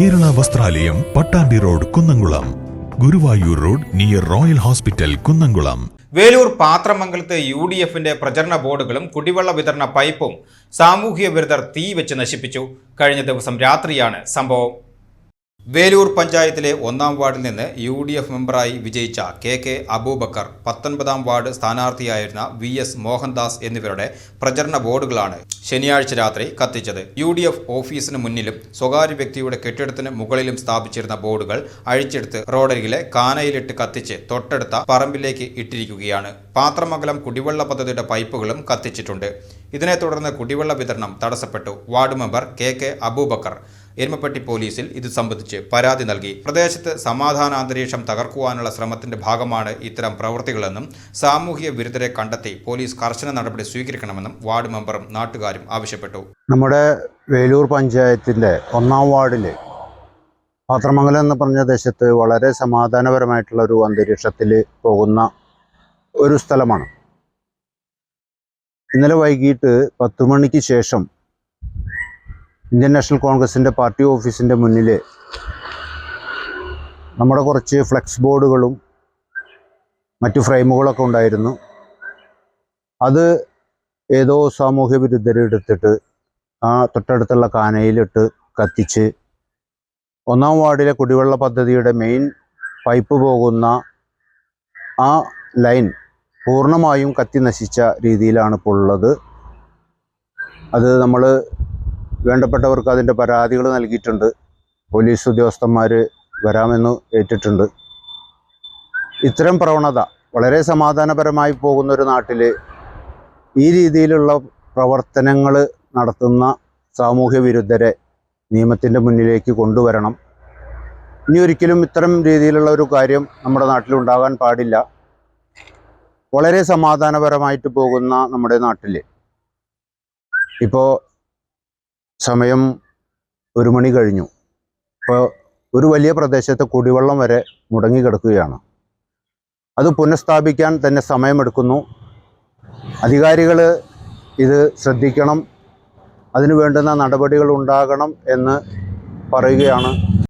Kerala Vastralayam Pattambi road Kunnamkulam, Guruvayur road near royal hospital Kunnamkulam. Velur പാത്രമംഗലത്ത് UDFന്റെ പ്രചരണ ബോർഡുകളും കുടിവെള്ള വിതരണ പൈപ്പും സാമൂഹ്യ വിരുദ്ധർ തീ വെച്ച് നശിപ്പിച്ചു. കഴിഞ്ഞ ദിവസം രാത്രിയാണ് സംഭവം. വേലൂർ പഞ്ചായത്തിലെ 1-ാം വാർഡിൽ നിന്ന് UDF മെമ്പറായി വിജയിച്ച KK അബൂബക്കർ, 19-ാം വാർഡ് സ്ഥാനാർത്ഥിയായിരുന്ന VS മോഹൻദാസ് എന്നിവരുടെ പ്രചരണ ബോർഡുകളാണ് ശനിയാഴ്ച രാത്രി കത്തിച്ചത്. UDF ഓഫീസിന് മുന്നിലും സ്വകാര്യ വ്യക്തിയുടെ കെട്ടിടത്തിന് മുകളിലും സ്ഥാപിച്ചിരുന്ന ബോർഡുകൾ അഴിച്ചെടുത്ത് റോഡരികിലെ കാനയിലിട്ട് കത്തിച്ച് തൊട്ടടുത്ത പറമ്പിലേക്ക് ഇട്ടിരിക്കുകയാണ്. പാത്രമംഗലം കുടിവെള്ള പദ്ധതിയുടെ പൈപ്പുകളും കത്തിച്ചിട്ടുണ്ട്. ഇതിനെ തുടർന്ന് കുടിവെള്ള വിതരണം തടസ്സപ്പെട്ടു. Ward member KK Abubakar Erumapetty പോലീസിൽ ഇത് സംബന്ധിച്ച് പരാതി നൽകി. പ്രദേശത്ത് സമാധാന അന്തരീക്ഷം തകർക്കുവാനുള്ള ശ്രമത്തിന്റെ ഭാഗമാണ് ഇത്തരം പ്രവൃത്തികളെന്നും സാമൂഹ്യ വിരുദ്ധരെ കണ്ടെത്തി പോലീസ് കർശന നടപടി സ്വീകരിക്കണമെന്നും വാർഡ് മെമ്പറും നാട്ടുകാരും ആവശ്യപ്പെട്ടു. നമ്മുടെ വേലൂർ പഞ്ചായത്തിൻ്റെ 1-ാം വാർഡിൽ പാത്രമംഗലം എന്ന് പറഞ്ഞ ദേശത്ത് വളരെ സമാധാനപരമായിട്ടുള്ള ഒരു അന്തരീക്ഷത്തിൽ പോകുന്ന ഒരു സ്ഥലമാണ്. ഇന്നലെ വൈകിട്ട് 10 മണിക്ക് ശേഷം ഇന്ത്യൻ നാഷണൽ കോൺഗ്രസിൻ്റെ പാർട്ടി ഓഫീസിൻ്റെ മുന്നിൽ നമ്മുടെ കുറച്ച് ഫ്ലെക്സ് ബോർഡുകളും മറ്റു ഫ്രെയിമുകളൊക്കെ ഉണ്ടായിരുന്നു. അത് ഏതോ സാമൂഹ്യ വിരുദ്ധരെടുത്തിട്ട് ആ തൊട്ടടുത്തുള്ള കാനയിലിട്ട് കത്തിച്ച് 1-ാം വാർഡിലെ കുടിവെള്ള പദ്ധതിയുടെ മെയിൻ പൈപ്പ് പോകുന്ന ആ ലൈൻ പൂർണ്ണമായും കത്തി നശിച്ച രീതിയിലാണ് ഇപ്പോൾ ഉള്ളത്. അത് നമ്മൾ വേണ്ടപ്പെട്ടവർക്ക് അതിൻ്റെ പരാതികൾ നൽകിയിട്ടുണ്ട്. പോലീസ് ഉദ്യോഗസ്ഥന്മാർ വരാമെന്ന് ഏറ്റിട്ടുണ്ട്. ഇത്തരം പ്രവണത വളരെ സമാധാനപരമായി പോകുന്ന ഒരു നാട്ടിൽ ഈ രീതിയിലുള്ള പ്രവർത്തനങ്ങൾ നടത്തുന്ന സാമൂഹ്യ വിരുദ്ധരെ നിയമത്തിൻ്റെ മുന്നിലേക്ക് കൊണ്ടുവരണം. ഇനി ഒരിക്കലും ഇത്തരം രീതിയിലുള്ള ഒരു കാര്യം നമ്മുടെ നാട്ടിലുണ്ടാകാൻ പാടില്ല. വളരെ സമാധാനപരമായിട്ട് പോകുന്ന നമ്മുടെ നാട്ടിൽ ഇപ്പോൾ സമയം 1 മണി കഴിഞ്ഞു. ഇപ്പോൾ ഒരു വലിയ പ്രദേശത്തെ കുടിവെള്ളം വരെ മുടങ്ങിക്കിടക്കുകയാണ്. അത് പുനഃസ്ഥാപിക്കാൻ തന്നെ സമയമെടുക്കുന്നു. അധികാരികൾ ഇത് ശ്രദ്ധിക്കണം, അതിനു വേണ്ടുന്ന നടപടികൾ ഉണ്ടാകണം എന്ന് പറയുകയാണ്.